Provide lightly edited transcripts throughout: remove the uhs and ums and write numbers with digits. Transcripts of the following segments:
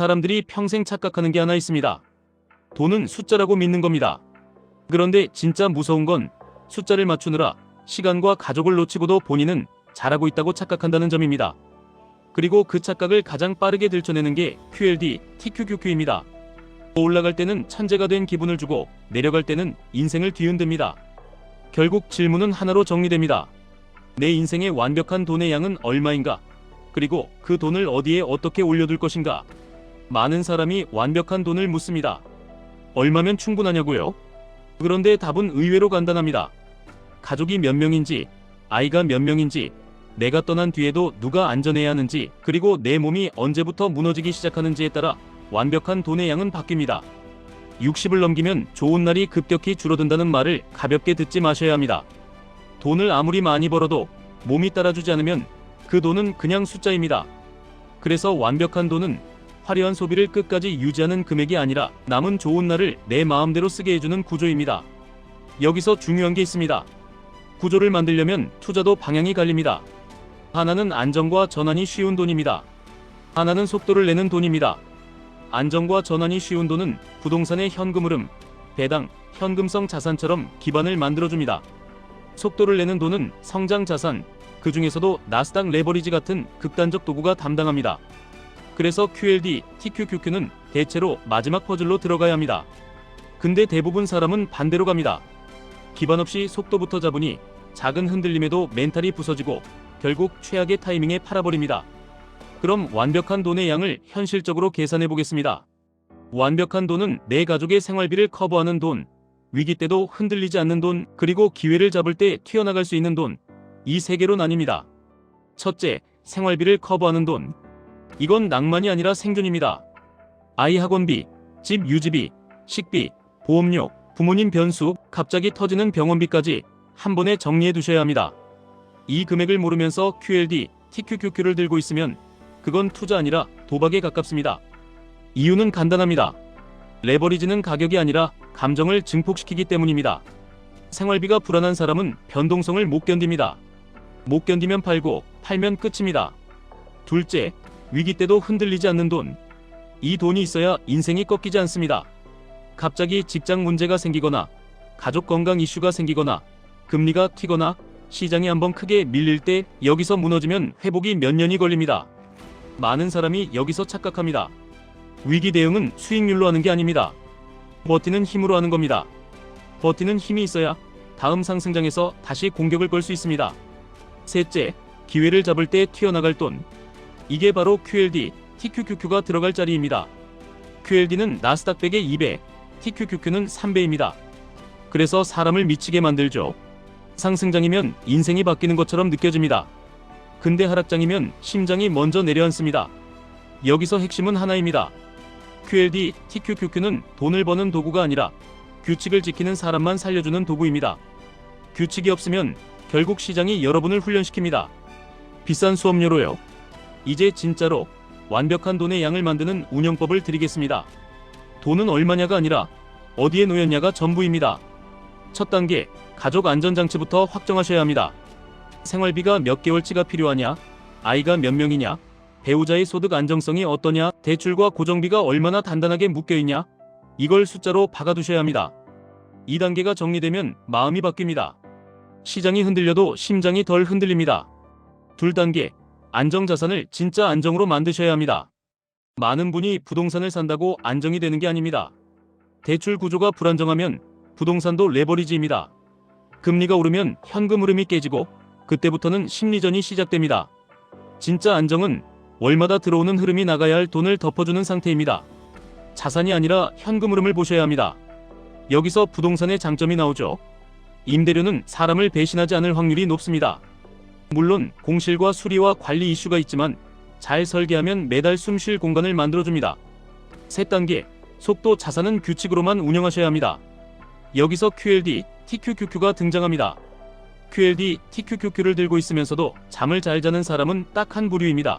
사람들이 평생 착각하는 게 하나 있습니다. 돈은 숫자라고 믿는 겁니다. 그런데 진짜 무서운 건 숫자를 맞추느라 시간과 가족을 놓치고도 본인은 잘하고 있다고 착각한다는 점입니다. 그리고 그 착각을 가장 빠르게 들춰내는 게 QLD, TQQQ입니다. 올라갈 때는 천재가 된 기분을 주고 내려갈 때는 인생을 뒤흔듭니다. 결국 질문은 하나로 정리됩니다. 내 인생의 완벽한 돈의 양은 얼마인가? 그리고 그 돈을 어디에 어떻게 올려둘 것인가? 많은 사람이 완벽한 돈을 묻습니다. 얼마면 충분하냐고요? 그런데 답은 의외로 간단합니다. 가족이 몇 명인지, 아이가 몇 명인지, 내가 떠난 뒤에도 누가 안전해야 하는지, 그리고 내 몸이 언제부터 무너지기 시작하는지에 따라 완벽한 돈의 양은 바뀝니다. 60을 넘기면 좋은 날이 급격히 줄어든다는 말을 가볍게 듣지 마셔야 합니다. 돈을 아무리 많이 벌어도 몸이 따라주지 않으면 그 돈은 그냥 숫자입니다. 그래서 완벽한 돈은 화려한 소비를 끝까지 유지하는 금액이 아니라 남은 좋은 날을 내 마음대로 쓰게 해주는 구조입니다. 여기서 중요한 게 있습니다. 구조를 만들려면 투자도 방향이 갈립니다. 하나는 안정과 전환이 쉬운 돈입니다. 하나는 속도를 내는 돈입니다. 안정과 전환이 쉬운 돈은 부동산의 현금 흐름, 배당, 현금성 자산처럼 기반을 만들어줍니다. 속도를 내는 돈은 성장 자산, 그 중에서도 나스닥 레버리지 같은 극단적 도구가 담당합니다. 그래서 QLD, TQQQ는 대체로 마지막 퍼즐로 들어가야 합니다. 근데 대부분 사람은 반대로 갑니다. 기반 없이 속도부터 잡으니 작은 흔들림에도 멘탈이 부서지고 결국 최악의 타이밍에 팔아버립니다. 그럼 완벽한 돈의 양을 현실적으로 계산해 보겠습니다. 완벽한 돈은 내 가족의 생활비를 커버하는 돈, 위기 때도 흔들리지 않는 돈, 그리고 기회를 잡을 때 튀어나갈 수 있는 돈, 이 세 개로 나뉩니다. 첫째, 생활비를 커버하는 돈. 이건 낭만이 아니라 생존입니다. 아이 학원비, 집 유지비, 식비, 보험료, 부모님 변수, 갑자기 터지는 병원비까지 한 번에 정리해 두셔야 합니다. 이 금액을 모르면서 QLD, TQQQ를 들고 있으면 그건 투자 아니라 도박에 가깝습니다. 이유는 간단합니다. 레버리지는 가격이 아니라 감정을 증폭시키기 때문입니다. 생활비가 불안한 사람은 변동성을 못 견딥니다. 못 견디면 팔고, 팔면 끝입니다. 둘째, 위기 때도 흔들리지 않는 돈. 이 돈이 있어야 인생이 꺾이지 않습니다. 갑자기 직장 문제가 생기거나, 가족 건강 이슈가 생기거나, 금리가 튀거나, 시장이 한번 크게 밀릴 때 여기서 무너지면 회복이 몇 년이 걸립니다. 많은 사람이 여기서 착각합니다. 위기 대응은 수익률로 하는 게 아닙니다. 버티는 힘으로 하는 겁니다. 버티는 힘이 있어야 다음 상승장에서 다시 공격을 걸 수 있습니다. 셋째, 기회를 잡을 때 튀어나갈 돈. 이게 바로 QLD, TQQQ가 들어갈 자리입니다. QLD는 나스닥 100의 2배, TQQQ는 3배입니다. 그래서 사람을 미치게 만들죠. 상승장이면 인생이 바뀌는 것처럼 느껴집니다. 근데 하락장이면 심장이 먼저 내려앉습니다. 여기서 핵심은 하나입니다. QLD, TQQQ는 돈을 버는 도구가 아니라 규칙을 지키는 사람만 살려주는 도구입니다. 규칙이 없으면 결국 시장이 여러분을 훈련시킵니다. 비싼 수업료로요. 이제 진짜로 완벽한 돈의 양을 만드는 운영법을 드리겠습니다. 돈은 얼마냐가 아니라 어디에 놓였냐가 전부입니다. 첫 단계, 가족 안전장치부터 확정하셔야 합니다. 생활비가 몇 개월치가 필요하냐? 아이가 몇 명이냐? 배우자의 소득 안정성이 어떠냐? 대출과 고정비가 얼마나 단단하게 묶여있냐? 이걸 숫자로 박아두셔야 합니다. 2단계가 정리되면 마음이 바뀝니다. 시장이 흔들려도 심장이 덜 흔들립니다. 2단계, 안정자산을 진짜 안정으로 만드셔야 합니다. 많은 분이 부동산을 산다고 안정이 되는 게 아닙니다. 대출 구조가 불안정하면 부동산도 레버리지입니다. 금리가 오르면 현금 흐름이 깨지고 그때부터는 심리전이 시작됩니다. 진짜 안정은 월마다 들어오는 흐름이 나가야 할 돈을 덮어주는 상태입니다. 자산이 아니라 현금 흐름을 보셔야 합니다. 여기서 부동산의 장점이 나오죠. 임대료는 사람을 배신하지 않을 확률이 높습니다. 물론 공실과 수리와 관리 이슈가 있지만 잘 설계하면 매달 숨 쉴 공간을 만들어줍니다. 3단계, 속도 자산은 규칙으로만 운영하셔야 합니다. 여기서 QLD, TQQQ가 등장합니다. QLD, TQQQ를 들고 있으면서도 잠을 잘 자는 사람은 딱 한 부류입니다.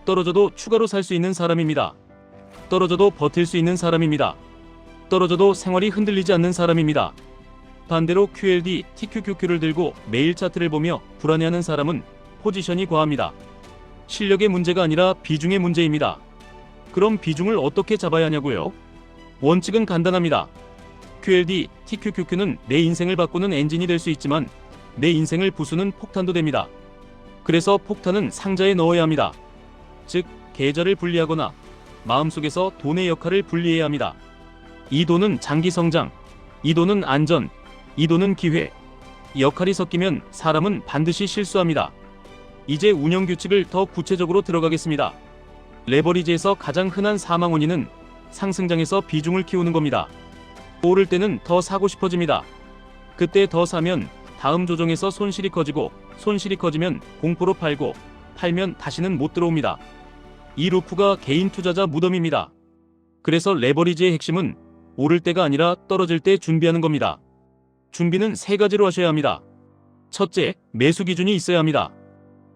떨어져도 추가로 살 수 있는 사람입니다. 떨어져도 버틸 수 있는 사람입니다. 떨어져도 생활이 흔들리지 않는 사람입니다. 반대로 QLD, TQQQ를 들고 매일 차트를 보며 불안해하는 사람은 포지션이 과합니다. 실력의 문제가 아니라 비중의 문제입니다. 그럼 비중을 어떻게 잡아야 하냐고요? 원칙은 간단합니다. QLD, TQQQ는 내 인생을 바꾸는 엔진이 될 수 있지만 내 인생을 부수는 폭탄도 됩니다. 그래서 폭탄은 상자에 넣어야 합니다. 즉, 계좌를 분리하거나 마음속에서 돈의 역할을 분리해야 합니다. 이 돈은 장기 성장, 이 돈은 안전, 이 돈은 기회. 역할이 섞이면 사람은 반드시 실수합니다. 이제 운영 규칙을 더 구체적으로 들어가겠습니다. 레버리지에서 가장 흔한 사망 원인은 상승장에서 비중을 키우는 겁니다. 오를 때는 더 사고 싶어집니다. 그때 더 사면 다음 조정에서 손실이 커지고, 손실이 커지면 공포로 팔고, 팔면 다시는 못 들어옵니다. 이 루프가 개인 투자자 무덤입니다. 그래서 레버리지의 핵심은 오를 때가 아니라 떨어질 때 준비하는 겁니다. 준비는 세 가지로 하셔야 합니다. 첫째, 매수 기준이 있어야 합니다.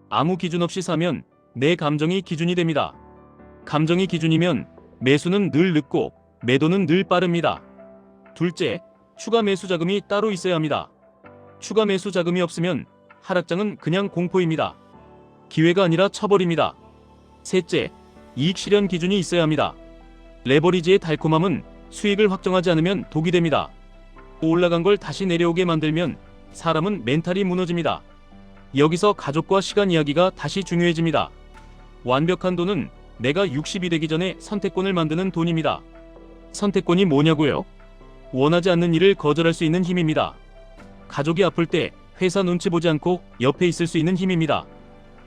아무 기준 없이 사면 내 감정이 기준이 됩니다. 감정이 기준이면 매수는 늘 늦고 매도는 늘 빠릅니다. 둘째, 추가 매수 자금이 따로 있어야 합니다. 추가 매수 자금이 없으면 하락장은 그냥 공포입니다. 기회가 아니라 처벌입니다. 셋째, 이익 실현 기준이 있어야 합니다. 레버리지의 달콤함은 수익을 확정하지 않으면 독이 됩니다. 올라간 걸 다시 내려오게 만들면 사람은 멘탈이 무너집니다. 여기서 가족과 시간 이야기가 다시 중요해집니다. 완벽한 돈은 내가 60이 되기 전에 선택권을 만드는 돈입니다. 선택권이 뭐냐고요? 원하지 않는 일을 거절할 수 있는 힘입니다. 가족이 아플 때 회사 눈치 보지 않고 옆에 있을 수 있는 힘입니다.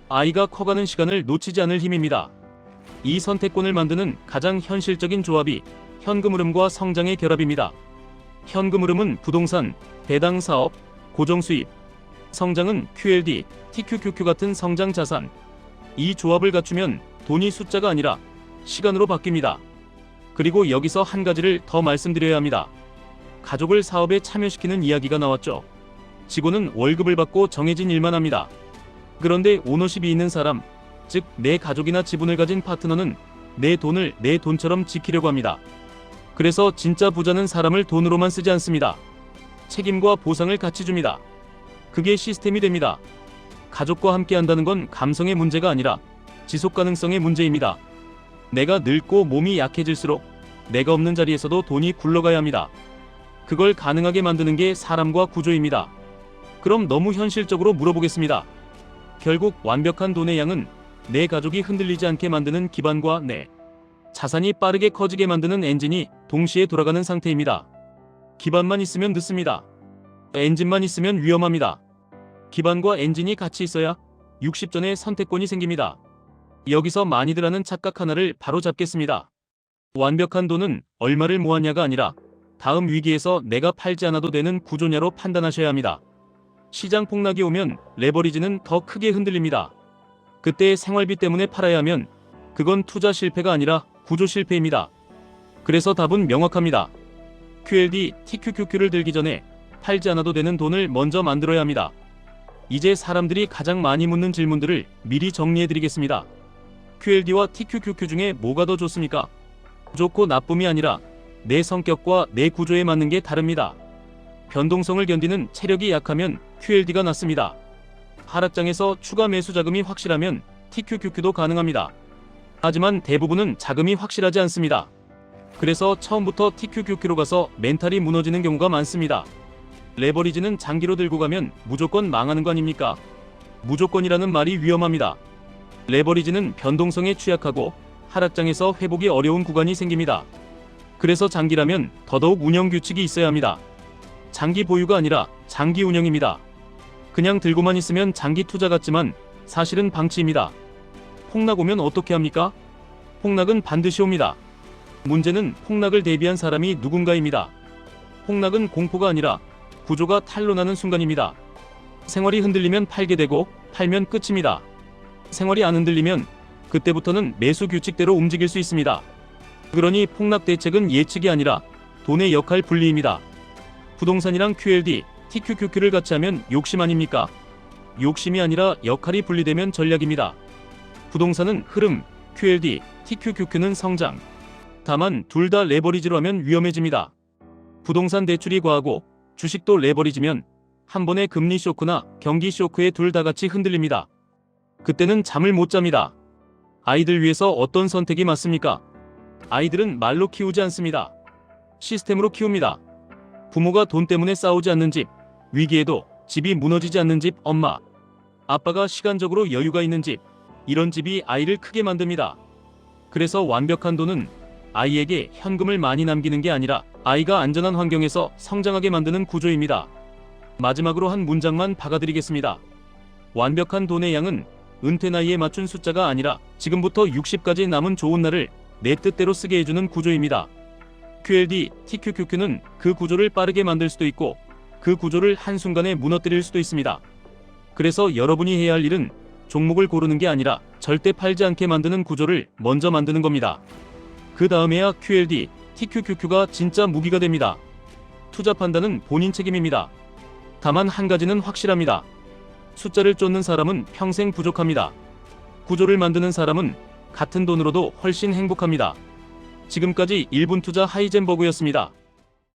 아이가 커가는 시간을 놓치지 않을 힘입니다. 이 선택권을 만드는 가장 현실적인 조합이 현금 흐름과 성장의 결합입니다. 현금 흐름은 부동산, 배당 사업, 고정 수입, 성장은 QLD, TQQQ 같은 성장 자산. 이 조합을 갖추면 돈이 숫자가 아니라 시간으로 바뀝니다. 그리고 여기서 한 가지를 더 말씀드려야 합니다. 가족을 사업에 참여시키는 이야기가 나왔죠. 직원은 월급을 받고 정해진 일만 합니다. 그런데 오너십이 있는 사람, 즉 내 가족이나 지분을 가진 파트너는 내 돈을 내 돈처럼 지키려고 합니다. 그래서 진짜 부자는 사람을 돈으로만 쓰지 않습니다. 책임과 보상을 같이 줍니다. 그게 시스템이 됩니다. 가족과 함께 한다는 건 감성의 문제가 아니라 지속 가능성의 문제입니다. 내가 늙고 몸이 약해질수록 내가 없는 자리에서도 돈이 굴러가야 합니다. 그걸 가능하게 만드는 게 사람과 구조입니다. 그럼 너무 현실적으로 물어보겠습니다. 결국 완벽한 돈의 양은 내 가족이 흔들리지 않게 만드는 기반과 내 자산이 빠르게 커지게 만드는 엔진이 동시에 돌아가는 상태입니다. 기반만 있으면 늦습니다. 엔진만 있으면 위험합니다. 기반과 엔진이 같이 있어야 60전에 선택권이 생깁니다. 여기서 많이들 하는 착각 하나를 바로 잡겠습니다. 완벽한 돈은 얼마를 모았냐가 아니라 다음 위기에서 내가 팔지 않아도 되는 구조냐로 판단하셔야 합니다. 시장 폭락이 오면 레버리지는 더 크게 흔들립니다. 그때 생활비 때문에 팔아야 하면 그건 투자 실패가 아니라 구조 실패입니다. 그래서 답은 명확합니다. QLD, TQQQ를 들기 전에 팔지 않아도 되는 돈을 먼저 만들어야 합니다. 이제 사람들이 가장 많이 묻는 질문들을 미리 정리해드리겠습니다. QLD와 TQQQ 중에 뭐가 더 좋습니까? 좋고 나쁨이 아니라 내 성격과 내 구조에 맞는 게 다릅니다. 변동성을 견디는 체력이 약하면 QLD가 낫습니다. 하락장에서 추가 매수 자금이 확실하면 TQQQ도 가능합니다. 하지만 대부분은 자금이 확실하지 않습니다. 그래서 처음부터 TQQQ로 가서 멘탈이 무너지는 경우가 많습니다. 레버리지는 장기로 들고 가면 무조건 망하는 거 아닙니까? 무조건이라는 말이 위험합니다. 레버리지는 변동성에 취약하고 하락장에서 회복이 어려운 구간이 생깁니다. 그래서 장기라면 더더욱 운영 규칙이 있어야 합니다. 장기 보유가 아니라 장기 운영입니다. 그냥 들고만 있으면 장기 투자 같지만 사실은 방치입니다. 폭락 오면 어떻게 합니까? 폭락은 반드시 옵니다. 문제는 폭락을 대비한 사람이 누군가입니다. 폭락은 공포가 아니라 구조가 탄로나는 순간입니다. 생활이 흔들리면 팔게 되고 팔면 끝입니다. 생활이 안 흔들리면 그때부터는 매수 규칙대로 움직일 수 있습니다. 그러니 폭락 대책은 예측이 아니라 돈의 역할 분리입니다. 부동산이랑 QLD, TQQQ를 같이 하면 욕심 아닙니까? 욕심이 아니라 역할이 분리되면 전략입니다. 부동산은 흐름, QLD, TQQQ는 성장. 다만 둘 다 레버리지로 하면 위험해집니다. 부동산 대출이 과하고 주식도 레버리지면 한 번의 금리 쇼크나 경기 쇼크에 둘 다 같이 흔들립니다. 그때는 잠을 못 잡니다. 아이들 위해서 어떤 선택이 맞습니까? 아이들은 말로 키우지 않습니다. 시스템으로 키웁니다. 부모가 돈 때문에 싸우지 않는 집, 위기에도 집이 무너지지 않는 집, 엄마, 아빠가 시간적으로 여유가 있는 집, 이런 집이 아이를 크게 만듭니다. 그래서 완벽한 돈은 아이에게 현금을 많이 남기는 게 아니라 아이가 안전한 환경에서 성장하게 만드는 구조입니다. 마지막으로 한 문장만 박아드리겠습니다. 완벽한 돈의 양은 은퇴 나이에 맞춘 숫자가 아니라 지금부터 60까지 남은 좋은 날을 내 뜻대로 쓰게 해주는 구조입니다. QLD, TQQQ는 그 구조를 빠르게 만들 수도 있고 그 구조를 한순간에 무너뜨릴 수도 있습니다. 그래서 여러분이 해야 할 일은 종목을 고르는 게 아니라 절대 팔지 않게 만드는 구조를 먼저 만드는 겁니다. 그 다음에야 QLD, TQQQ가 진짜 무기가 됩니다. 투자 판단은 본인 책임입니다. 다만 한 가지는 확실합니다. 숫자를 쫓는 사람은 평생 부족합니다. 구조를 만드는 사람은 같은 돈으로도 훨씬 행복합니다. 지금까지 1분 투자 하이젠버그였습니다.